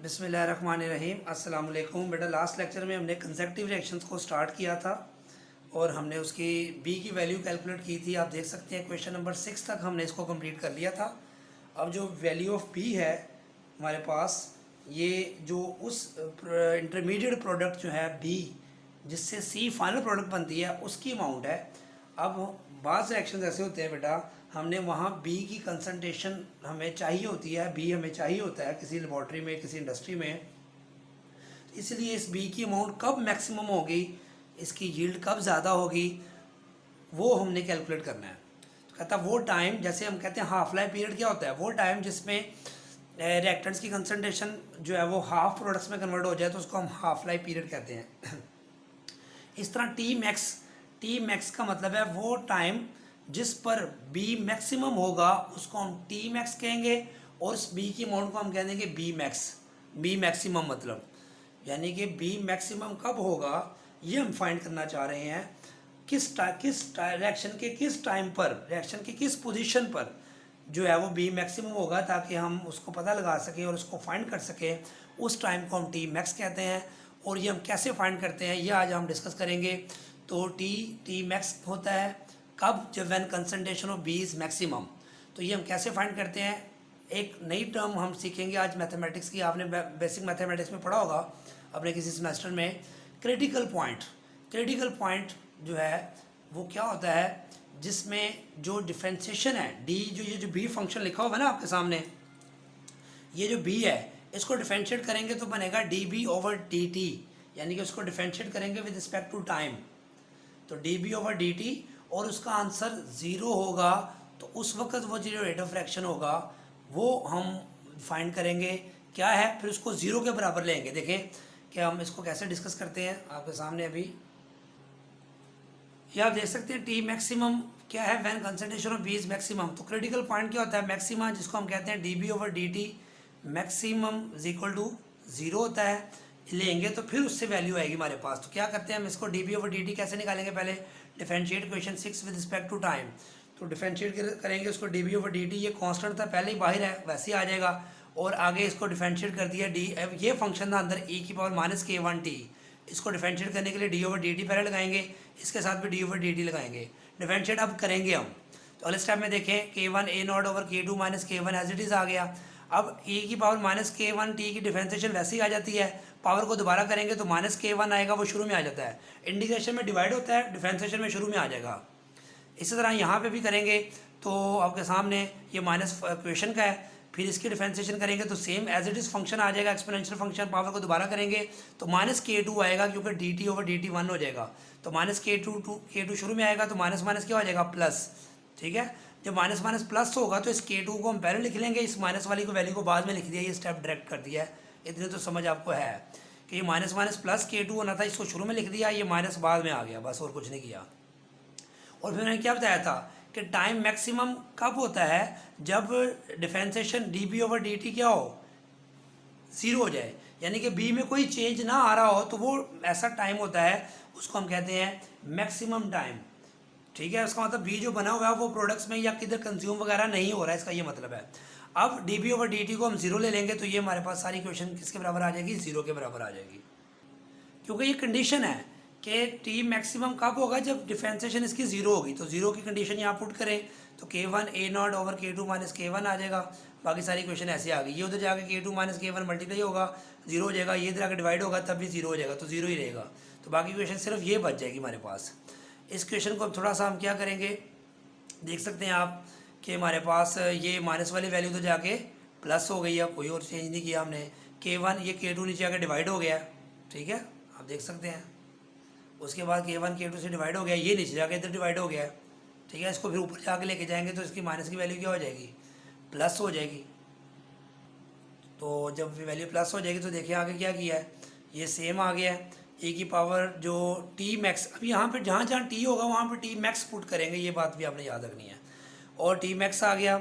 बिस्मिल्लाहिर्रहमानिर्रहीम। अस्सलाम वालेकुम। बेटा, लास्ट लेक्चर में हमने कंसेक्टिव रिएक्शंस को स्टार्ट किया था और हमने उसकी बी की वैल्यू कैलकुलेट की थी। आप देख सकते हैं क्वेश्चन नंबर 6 तक हमने इसको कंप्लीट कर लिया था। अब जो वैल्यू ऑफ बी है हमारे पास, ये जो उस इंटरमीडिएट प्रोडक्ट जो है बी जिससे सी फाइनल प्रोडक्ट बनती है उसकी अमाउंट है। अब बाज़ रिएक्शन ऐसे होते हैं बेटा, हमने वहाँ बी की कंसंट्रेशन हमें चाहिए होती है, बी हमें चाहिए होता है किसी लेबॉर्ट्री में, किसी इंडस्ट्री में। इसलिए इस बी की अमाउंट कब मैक्सिमम होगी, इसकी यील्ड कब ज़्यादा होगी, वो हमने कैलकुलेट करना है। तो कहता वो टाइम, जैसे हम कहते हैं हाफ लाइफ पीरियड क्या होता है, वो टाइम जिसमें रिएक्टेंट्स की कंसंट्रेशन जो है वो हाफ प्रोडक्ट्स में कन्वर्ट हो जाए तो उसको हम हाफ लाइफ पीरियड कहते हैं। इस तरह टी मैक्स का मतलब है वो टाइम जिस पर बी मैक्सिमम होगा उसको हम टी मैक्स कहेंगे, और उस बी की अमाउंट को हम कह देंगे बी मैक्सिमम। मतलब यानी कि बी मैक्सिमम कब होगा ये हम फाइंड करना चाह रहे हैं। किस रिएक्शन के किस टाइम पर, रिएक्शन की किस पोजीशन पर जो है वो बी मैक्सिमम होगा, ताकि हम उसको पता लगा सकें और उसको फाइंड कर सकें। उस टाइम को हम टी मैक्स कहते हैं, और ये हम कैसे फाइंड करते हैं ये आज हम डिस्कस करेंगे। तो टी मैक्स होता है कब, जब when concentration of B is maximum. तो ये हम कैसे फाइंड करते हैं, एक नई टर्म हम सीखेंगे आज मैथमेटिक्स की। आपने बेसिक मैथमेटिक्स में पढ़ा होगा अपने किसी सेमेस्टर में। क्रिटिकल पॉइंट जो है वो क्या होता है, जिसमें जो डिफरेंशिएशन है डी, ये जो बी फंक्शन लिखा होगा ना आपके सामने, ये जो बी है इसको डिफरेंशिएट करेंगे तो बनेगा D B over D T, यानी कि उसको डिफरेंशिएट करेंगे विद रिस्पेक्ट टू टाइम। तो D B over D T, और उसका आंसर ज़ीरो होगा तो उस वक्त वो जो रेट ऑफ रिएक्शन होगा वो हम फाइंड करेंगे क्या है, फिर उसको ज़ीरो के बराबर लेंगे। देखें कि हम इसको कैसे डिस्कस करते हैं आपके सामने। अभी ये आप देख सकते हैं टी मैक्सिमम क्या है, when concentration of B is maximum. तो क्रिटिकल पॉइंट क्या होता है, मैक्सिमा, जिसको हम कहते हैं D B over D T maximum is equal to zero होता है। लेंगे तो फिर उससे वैल्यू आएगी हमारे पास। तो क्या करते हैं हम इसको D B over D T कैसे निकालेंगे, पहले differentiate question 6 with respect to time. तो डिफरेंशिएट करेंगे उसको D B over D T, ये कॉन्स्टेंट था पहले ही बाहर है वैसे ही आ जाएगा, और आगे इसको डिफरेंशिएट कर दिया डी, ये फंक्शन था अंदर ई की पावर माइनस के वन टी। इसको डिफरेंशिएट करने के लिए डी ओवर डी टी पहले लगाएंगे, इसके साथ भी डी ओवर डी टी लगाएंगे। डिफरेंशिएट अब करेंगे हम, तो अगले स्टेप में देखें के वन ए नॉट ओवर के टू माइनस के वन एज इट इज़ आ गया। अब e की पावर माइनस के वन टी की डिफरेंशिएशन वैसे ही आ जाती है, पावर को दोबारा करेंगे तो माइनस के वन आएगा, वो शुरू में आ जाता है। इंटीग्रेशन में डिवाइड होता है, डिफरेंशिएशन में शुरू में आ जाएगा। इसी तरह यहाँ पे भी करेंगे तो आपके सामने ये माइनस क्वेश्चन का है, फिर इसकी डिफरेंशिएशन करेंगे तो same as it is function आ जाएगा, एक्सपोनेंशियल फंक्शन। पावर को दोबारा करेंगे तो माइनस के टू आएगा, क्योंकि D T over D T one हो जाएगा। तो माइनस के टू शुरू में आएगा, तो माइनस माइनस क्या हो जाएगा, प्लस। ठीक है, जब माइनस माइनस प्लस होगा तो इस के टू को हम पहले लिख लेंगे, इस माइनस वाली को वैल्यू को बाद में लिख दिया। ये स्टेप डायरेक्ट कर दिया है, इतने तो समझ आपको है कि ये माइनस माइनस प्लस के टू होना था, इसको शुरू में लिख दिया, ये माइनस बाद में आ गया, बस और कुछ नहीं किया। और फिर मैंने क्या बताया था कि टाइम मैक्सिमम कब होता है, जब differentiation D B over D T क्या हो, ज़ीरो हो जाए, यानी कि बी में कोई चेंज ना आ रहा हो, तो वो ऐसा टाइम होता है, उसको हम कहते हैं मैक्सिमम टाइम। ठीक है, उसका मतलब बी जो बना हुआ है वो प्रोडक्ट्स में या किधर कंज्यूम वगैरह नहीं हो रहा है, इसका ये मतलब है। अब D B over D T को हम ज़ीरो ले लेंगे तो ये हमारे पास सारी क्वेश्चन किसके बराबर आ जाएगी, ज़ीरो के बराबर आ जाएगी। क्योंकि ये कंडीशन है कि टी मैक्सिमम कब होगा, जब डिफरेंशिएशन इसकी ज़ीरो होगी। तो ज़ीरो की कंडीशन यहाँ पुट करें तो के वन ए नॉट ओवर के टू माइनस के वन आ जाएगा। बाकी सारी क्वेश्चन ऐसे आ गई, ये उधर जाकर के टू माइनस के वन मल्टीप्लाई होगा, जीरो हो जाएगा, ये इधर आकर डिवाइड होगा तब भी जीरो हो जाएगा, तो जीरो ही रहेगा। तो बाकी क्वेश्चन सिर्फ ये बच जाएगी हमारे पास। इस क्वेश्चन को अब थोड़ा सा हम क्या करेंगे, देख सकते हैं आप कि हमारे पास ये माइनस वाली वैल्यू तो जाके प्लस हो गई है, कोई और चेंज नहीं किया हमने। के वन ये के टू नीचे आके डिवाइड हो गया, ठीक है, आप देख सकते हैं। उसके बाद के वन के टू से डिवाइड हो गया, ये नीचे जाके इधर डिवाइड हो गया, ठीक है। इसको फिर ऊपर जाके लेके जाएंगे तो इसकी माइनस की वैल्यू क्या हो जाएगी, प्लस हो जाएगी। तो जब वैल्यू प्लस हो जाएगी तो देखिए आगे क्या किया है, ये सेम आ गया है। ए की पावर जो टी मैक्स, अब यहाँ पे जहाँ जहाँ टी होगा वहाँ पे टी मैक्स पुट करेंगे, ये बात भी आपने याद रखनी है। और टी मैक्स आ गया,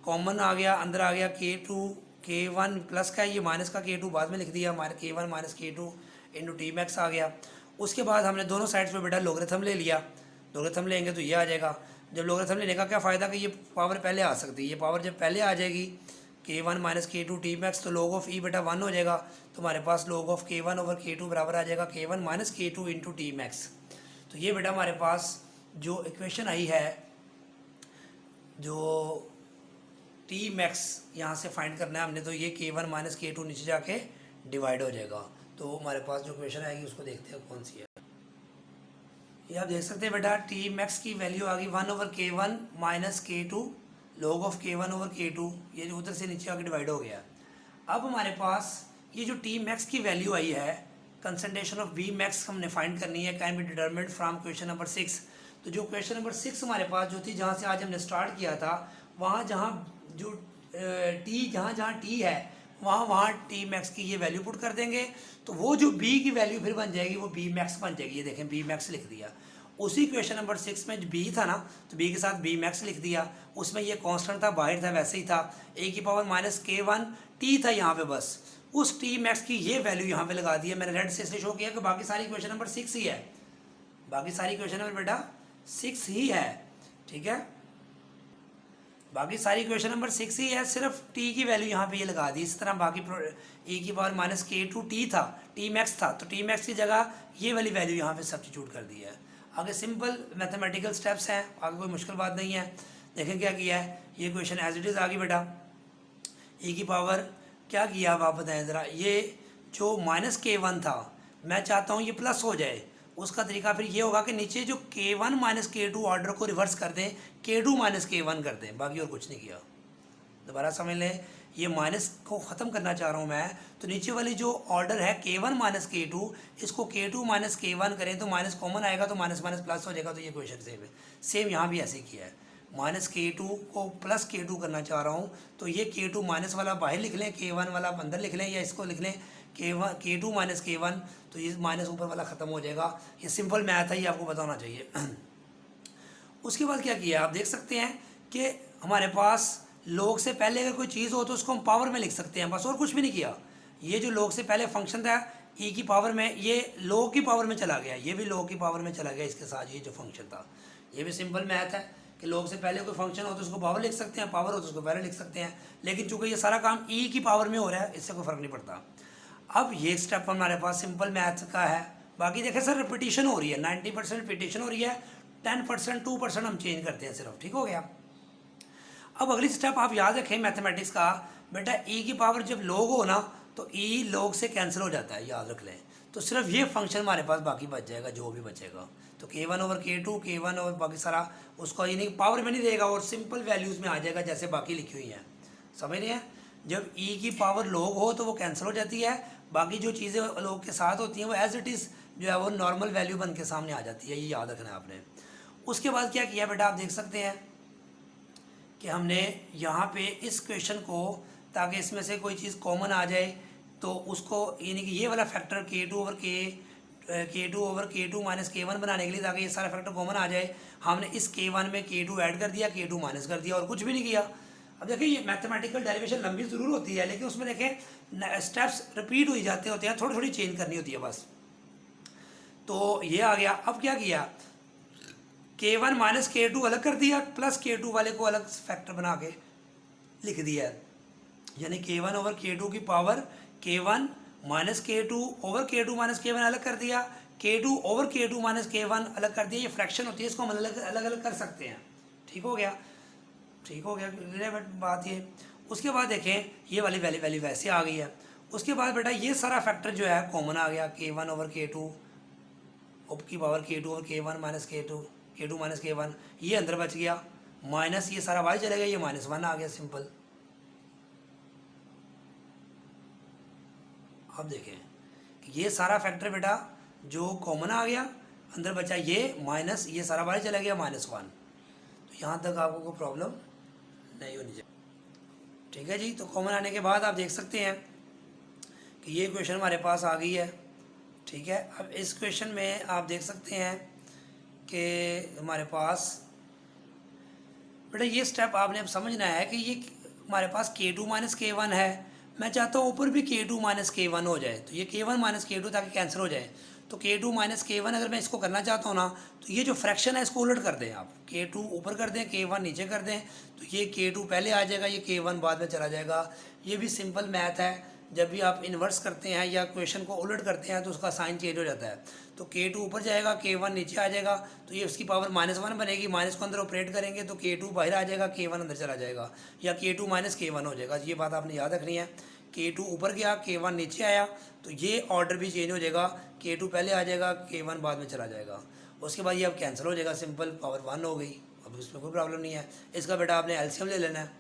कॉमन आ गया, अंदर आ गया के टू, के वन प्लस का, ये माइनस का के टू बाद में लिख दिया, के वन माइनस के टू इंटू टी मैक्स आ गया। उसके बाद हमने दोनों साइड्स पे बेटा लोगरिथम ले लिया, लोगरिथम लेंगे तो ये आ जाएगा। जब लोगरिथम लेने का क्या फ़ायदा कि ये पावर पहले आ सकती है, ये पावर जब पहले आ जाएगी K1 minus K2 T max, तो log ऑफ E बटा 1 हो जाएगा। तो हमारे पास log of K1 over K2 बराबर आ जाएगा K1 minus K2 into T max. तो ये बेटा हमारे पास जो इक्वेशन आई है, जो टी मैक्स यहाँ से फाइंड करना है हमने, तो ये K1 माइनस K2 नीचे जाके डिवाइड हो जाएगा। तो हमारे पास जो इक्वेशन आएगी उसको देखते हैं कौन सी है। ये आप देख सकते हैं बेटा, टी मैक्स की वैल्यू आ गई 1 over K1 minus K2 log of K1 over K2, ये जो उधर से नीचे आके डिवाइड हो गया। अब हमारे पास ये जो टी मैक्स की वैल्यू आई है, कंसंट्रेशन ऑफ बी मैक्स हमने फाइंड करनी है, can be determined from question number 6। तो जो क्वेश्चन नंबर 6 हमारे पास जो थी, जहाँ से आज हमने स्टार्ट किया था, वहाँ जहाँ जो टी जहाँ टी है वहाँ टी मैक्स की ये वैल्यू पुट कर देंगे, तो वो जो बी की वैल्यू फिर बन जाएगी वो बी मैक्स बन जाएगी। ये देखें, बी मैक्स लिख दिया। उसी क्वेश्चन नंबर 6 में जो बी था ना, तो बी के साथ बी मैक्स लिख दिया। उसमें ये कांस्टेंट था, बाहर था, वैसे ही था, ए की पावर माइनस K1 टी था यहाँ पे, बस उस टी मैक्स की ये वैल्यू यहाँ पे लगा दी है। मैंने रेड से इसलिए शो किया कि बाकी सारी क्वेश्चन नंबर 6 ही है, बाकी सारी क्वेश्चन नंबर बेटा 6 ही है, ठीक है, बाकी सारी क्वेश्चन नंबर 6 ही है, सिर्फ टी की वैल्यू यहाँ पे ये लगा दी। इस तरह बाकी ए की पावर माइनस K2 टी था, टी मैक्स था, तो टी मैक्स की जगह ये वाली वैल्यू यहाँ पे सब्स्टिट्यूट कर दी है। आगे सिंपल मैथमेटिकल स्टेप्स हैं, आगे कोई मुश्किल बात नहीं है। देखें क्या किया है, ये क्वेश्चन एज इट इज़ आ गई बेटा, ए की पावर क्या किया अब आप बताएं ज़रा। ये जो माइनस K1 था, मैं चाहता हूँ ये प्लस हो जाए। उसका तरीका फिर ये होगा कि नीचे जो K1 माइनस K2 ऑर्डर को रिवर्स कर दें, K2 माइनस K1 कर दें, बाकी और कुछ नहीं किया। दोबारा समझ लें, ये माइनस को ख़त्म करना चाह रहा हूँ मैं, तो नीचे वाली जो ऑर्डर है K1 माइनस K2, इसको K2 माइनस K1 करें तो माइनस कॉमन आएगा, तो माइनस माइनस प्लस हो जाएगा। तो ये क्वेश्चन सेम है, सेम यहाँ भी ऐसे किया है। माइनस K2 को प्लस K2 करना चाह रहा हूँ, तो ये K2 माइनस वाला बाहर लिख लें, K1 वाला अंदर लिख लें, या इसको लिख लें K2 माइनस K1, तो ये माइनस ऊपर वाला ख़त्म हो जाएगा। ये सिंपल मैथ है, ये आपको बताना चाहिए। उसके बाद क्या किया आप देख सकते हैं कि हमारे पास log से पहले अगर कोई चीज़ हो तो उसको हम पावर में लिख सकते हैं, बस, और कुछ भी नहीं किया। ये जो log से पहले फंक्शन था e की पावर में, ये log की पावर में चला गया, ये भी log की पावर में चला गया इसके साथ। ये जो फंक्शन था, ये भी सिंपल मैथ है कि log से पहले कोई फंक्शन हो तो उसको पावर लिख सकते हैं, पावर हो तो उसको पहले लिख सकते हैं। लेकिन चूँकि ये सारा काम e की पावर में हो रहा है, इससे कोई फ़र्क नहीं पड़ता। अब ये स्टेप हमारे पास सिंपल मैथ का है। बाकी देखें सर, रिपीटिशन हो रही है, 90% रिपीटिशन हो रही है, 10% 2% हम चेंज करते हैं सिर्फ, ठीक हो गया। अब अगली स्टेप आप याद रखें मैथमेटिक्स का, बेटा e की पावर जब log हो ना, तो e log से कैंसिल हो जाता है, याद रख लें। तो सिर्फ ये फंक्शन हमारे पास बाकी बच जाएगा, जो भी बचेगा। तो K1 ओवर K2, K1 और बाकी सारा उसको ये नहीं पावर में नहीं देगा, और सिंपल वैल्यूज़ में आ जाएगा जैसे बाकी लिखी हुई हैं, समझ रहे हैं। जब e की पावर log हो तो वो कैंसिल हो जाती है, बाकी जो चीज़ें log के साथ होती हैं वो एज इट इज़ जो है वो नॉर्मल वैल्यू बन के सामने आ जाती है, ये याद रखना है आपने। उसके बाद क्या किया बेटा, आप देख सकते हैं कि हमने यहाँ पे इस क्वेश्चन को, ताकि इसमें से कोई चीज़ कॉमन आ जाए, तो उसको यानी कि ये वाला factor K2 over K2 minus K1 बनाने के लिए, ताकि ये सारा फैक्टर कॉमन आ जाए, हमने इस K1 में K2 ऐड कर दिया, K2 माइनस कर दिया, और कुछ भी नहीं किया। अब देखिए, ये मैथमेटिकल डेरिवेशन लंबी ज़रूर होती है, लेकिन उसमें देखें स्टेप्स रिपीट हुई जाते होते हैं, थोड़ी थोड़ी चेंज करनी होती है बस। तो ये आ गया। अब क्या किया, K1 माइनस K2 अलग कर दिया, प्लस K2 वाले को अलग फैक्टर बना के लिख दिया, यानी K1 ओवर K2 की power K1 minus K2 over K2 minus K1 अलग कर दिया, K2 over K2 minus K1 अलग कर दिया। ये फ्रैक्शन होती है, इसको हम अलग अलग कर सकते हैं, ठीक हो गया, ठीक हो गया बात ये। उसके बाद देखें, ये वाली वैल्यू वैसे आ गई है। उसके बाद बेटा ये सारा फैक्टर जो है कॉमन आ गया, K1 ओवर K2 की power K2 over K1 minus K2 minus K1, ये अंदर बच गया, माइनस ये सारा वाई चलेगा, ये -1 आ गया, सिंपल। अब देखें कि ये सारा फैक्टर बेटा जो कॉमन आ गया, अंदर बचा ये माइनस, ये सारा वाई चला गया -1। तो यहाँ तक आपको कोई प्रॉब्लम नहीं होनी चाहिए, ठीक है जी। तो कॉमन आने के बाद आप देख सकते हैं कि ये क्वेश्चन हमारे पास आ गई है, ठीक है। अब इस क्वेश्चन में आप देख सकते हैं कि हमारे पास बेटा ये स्टेप आपने अब समझना है कि ये हमारे पास K2 माइनस K1 है, मैं चाहता हूँ ऊपर भी K2 माइनस K1 हो जाए, तो ये K1 माइनस K2 ताकि कैंसिल हो जाए। तो K2 माइनस K1 अगर मैं इसको करना चाहता हूँ ना, तो ये जो फ्रैक्शन है इसको उलट कर दें आप, K2 ऊपर कर दें, K1 नीचे कर दें, तो ये K2 पहले आ जाएगा, ये K1 बाद में चला जाएगा। ये भी सिंपल मैथ है, जब भी आप इन्वर्स करते हैं या क्वेश्चन को उलट करते हैं तो उसका साइन चेंज हो जाता है। तो K2 ऊपर जाएगा, K1 नीचे आ जाएगा, तो ये उसकी पावर -1 बनेगी, माइनस को अंदर ऑपरेट करेंगे तो K2 बाहर आ जाएगा, K1 अंदर चला जाएगा, या K2 माइनस K1 हो जाएगा। ये बात आपने याद रखनी है। K2 ऊपर गया, K1 नीचे आया, तो ये ऑर्डर भी चेंज हो जाएगा, K2 पहले आ जाएगा, K1 बाद में चला जाएगा। उसके बाद ये अब कैंसिल हो जाएगा, सिंपल पावर 1 हो गई, अब उसमें कोई प्रॉब्लम नहीं है। इसका बेटा आपने एलसीएम ले लेना है।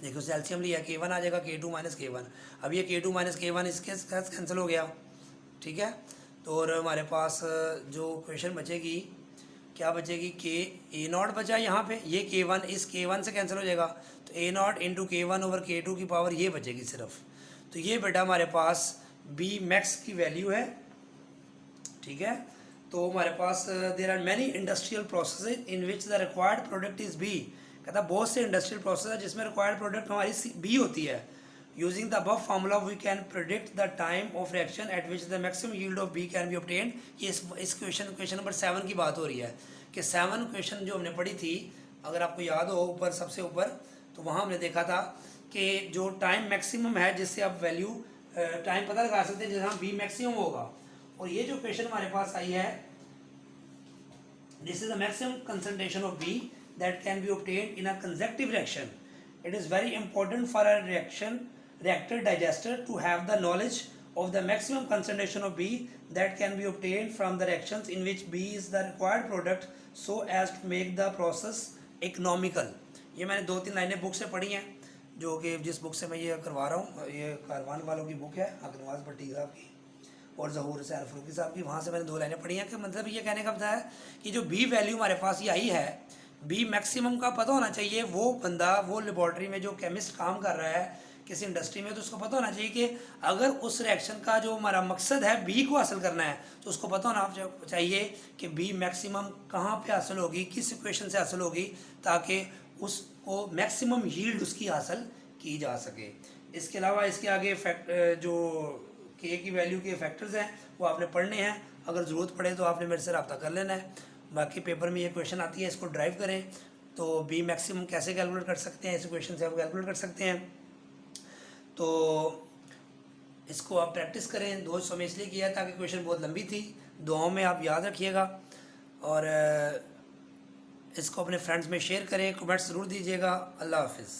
देखो उससे एलसीएम लिया, K1 आ जाएगा, K2 माइनस K1। अब ये K2 माइनस K1 इसके साथ कैंसिल हो गया, ठीक है। तो और हमारे पास जो क्वेश्चन बचेगी, क्या बचेगी, A0 बचा यहाँ पे, ये K1 इस K1 से कैंसिल हो जाएगा, तो A0 into K1 over K2 की पावर ये बचेगी सिर्फ। तो ये बेटा हमारे पास B मैक्स की वैल्यू है, ठीक है। तो हमारे पास there are many industrial process in which the required product is B। कहता बहुत से इंडस्ट्रियल प्रोसेस है जिसमें रिक्वायर्ड प्रोडक्ट हमारी B होती है। Using the above formula we can predict the time of reaction at which the maximum yield of B can be obtained। ये इस क्वेश्चन नंबर 7 की बात हो रही है कि 7 क्वेश्चन जो हमने पढ़ी थी, अगर आपको याद हो ऊपर सबसे ऊपर, तो वहाँ हमने देखा था कि जो टाइम मैक्सिमम है जिससे आप वैल्यू टाइम पता लगा सकते हैं जहाँ B मैक्सिमम होगा। और ये जो क्वेश्चन हमारे पास आई है, this is the maximum concentration of B that can be obtained in a consecutive reaction। It is very important for a reactor digester to have the knowledge of the maximum concentration of B that can be obtained from the reactions in which B is the required product so as to make the process economical। ये मैंने 2-3 लाइनें book से पढ़ी हैं, जो कि जिस book से मैं ये करवा रहा हूँ, ये कारवान वालों की बुक है, अग्रवाल भट्टी साहब की और ज़हूर हुसैन फरूकी साहब की। वहाँ से मैंने 2 लाइनें पढ़ी हैं कि मतलब ये कहने का पता है कि जो B वैल्यू हमारे पास ये आई है, B मैक्सिमम का पता होना चाहिए। वो बंदा, वो लेबॉर्ट्री में जो केमिस्ट काम कर रहा है किसी इंडस्ट्री में, तो उसको पता होना चाहिए कि अगर उस रिएक्शन का जो हमारा मकसद है B को हासिल करना है, तो उसको पता होना चाहिए कि B मैक्सिमम कहाँ पे हासिल होगी, किस इक्वेशन से हासिल होगी, ताकि उसको मैक्सिमम यील्ड उसकी हासिल की जा सके। इसके अलावा इसके आगे जो K की वैल्यू के फैक्टर्स हैं वो आपने पढ़ने हैं, अगर ज़रूरत पड़े तो आपने मेरे से रब्ता कर लेना है। बाकी पेपर में ये क्वेश्चन आती है, इसको ड्राइव करें तो B मैक्सिमम कैसे कैलकुलेट कर सकते हैं, इस क्वेश्चन से आप कैलकुलेट कर सकते हैं। तो इसको आप प्रैक्टिस करें। 2 हिस्सों में इसलिए किया ताकि क्वेश्चन बहुत लंबी थी, दुआओं में आप याद रखिएगा, और इसको अपने फ्रेंड्स में शेयर करें, कमेंट्स ज़रूर दीजिएगा। अल्लाह हाफिज़।